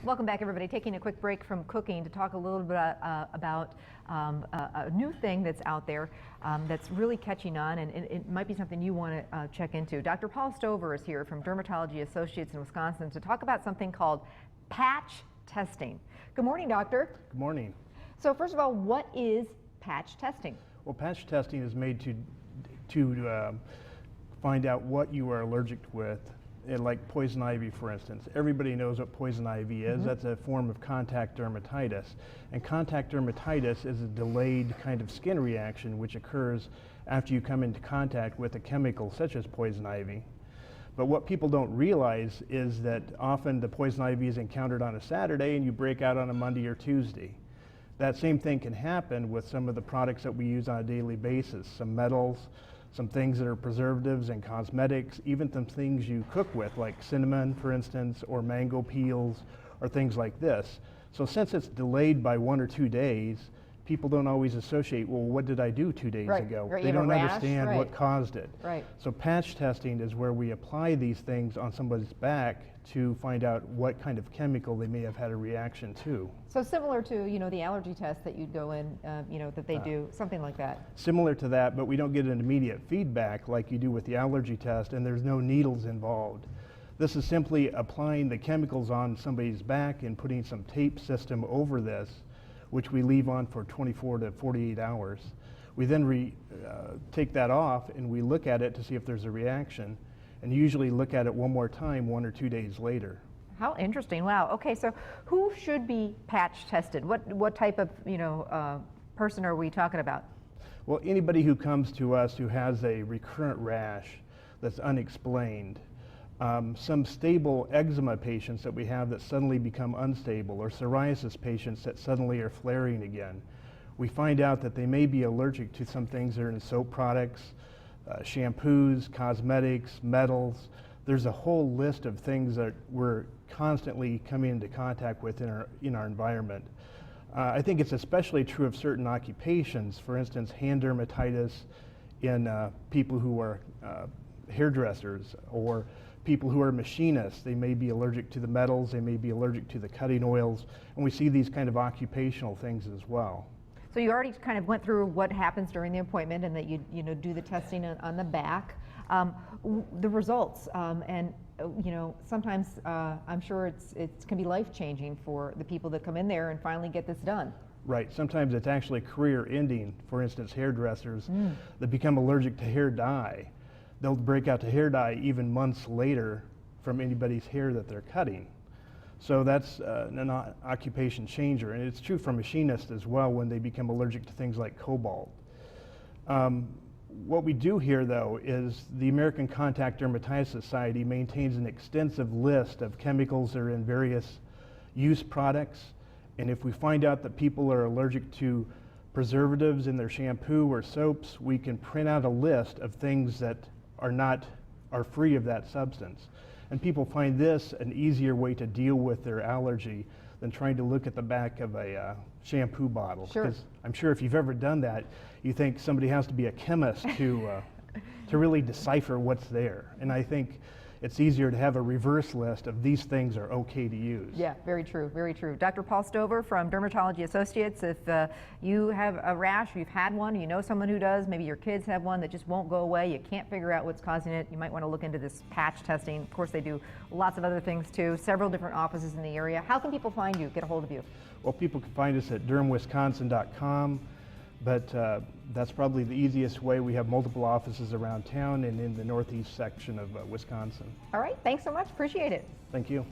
Welcome back, everybody. Taking a quick break from cooking to talk a little bit about a new thing that's out there that's really catching on, and it might be something you want to check into. Dr. Paul Stover is here from Dermatology Associates in Wisconsin to talk about something called patch testing. Good morning, doctor. Good morning. So first of all, what is patch testing? Well, patch testing is made to find out what you are allergic with. Like poison ivy, for instance. Everybody knows what poison ivy is. That's a form of contact dermatitis. And contact dermatitis is a delayed kind of skin reaction which occurs after you come into contact with a chemical such as poison ivy. But what people don't realize is that often the poison ivy is encountered on a Saturday and you break out on a Monday or Tuesday. That same thing can happen with some of the products that we use on a daily basis, some metals, some things that are preservatives and cosmetics, even some things you cook with, like cinnamon, for instance, or mango peels, or things like this. So since it's delayed by 1 or 2 days, people don't always associate, well, what did I do 2 days ago? Right. They don't understand what caused it. Right. So patch testing is where we apply these things on somebody's back to find out what kind of chemical they may have had a reaction to. So similar to, the allergy test that you'd go in, that they do, something like that. Similar to that, but we don't get an immediate feedback like you do with the allergy test, and there's no needles involved. This is simply applying the chemicals on somebody's back and putting some tape system over this, which we leave on for 24 to 48 hours. We then take that off and we look at it to see if there's a reaction, and usually look at it one more time 1 or 2 days later. How interesting. Wow. Okay, so who should be patch tested? What type of person are we talking about? Well, anybody who comes to us who has a recurrent rash that's unexplained, some stable eczema patients that we have that suddenly become unstable, or psoriasis patients that suddenly are flaring again. We find out that they may be allergic to some things that are in soap products, shampoos, cosmetics, metals. There's a whole list of things that we're constantly coming into contact with in our environment. I think it's especially true of certain occupations. For instance, hand dermatitis in people who are hairdressers, or people who are machinists. They may be allergic to the metals, they may be allergic to the cutting oils, and we see these kind of occupational things as well. So you already kind of went through what happens during the appointment, and that you do the testing on the back. The results, and sometimes I'm sure it can be life-changing for the people that come in there and finally get this done. Right. Sometimes it's actually career-ending. For instance, hairdressers that become allergic to hair dye. They'll break out to hair dye even months later from anybody's hair that they're cutting. So that's an occupation changer, and it's true for machinists as well when they become allergic to things like cobalt. What we do here, though, is the American Contact Dermatitis Society maintains an extensive list of chemicals that are in various use products, and if we find out that people are allergic to preservatives in their shampoo or soaps, we can print out a list of things that are free of that substance. And people find this an easier way to deal with their allergy than trying to look at the back of a shampoo bottle. Sure. Because I'm sure if you've ever done that, you think somebody has to be a chemist to really decipher what's there. And I think it's easier to have a reverse list of these things are okay to use. Yeah, very true, very true. Dr. Paul Stover from Dermatology Associates, if you have a rash, you've had one, you know someone who does, maybe your kids have one that just won't go away, you can't figure out what's causing it, you might want to look into this patch testing. Of course, they do lots of other things too, several different offices in the area. How can people find you, get a hold of you? Well, people can find us at dermwisconsin.com. But that's probably the easiest way. We have multiple offices around town and in the northeast section of Wisconsin. All right, thanks so much, appreciate it. Thank you.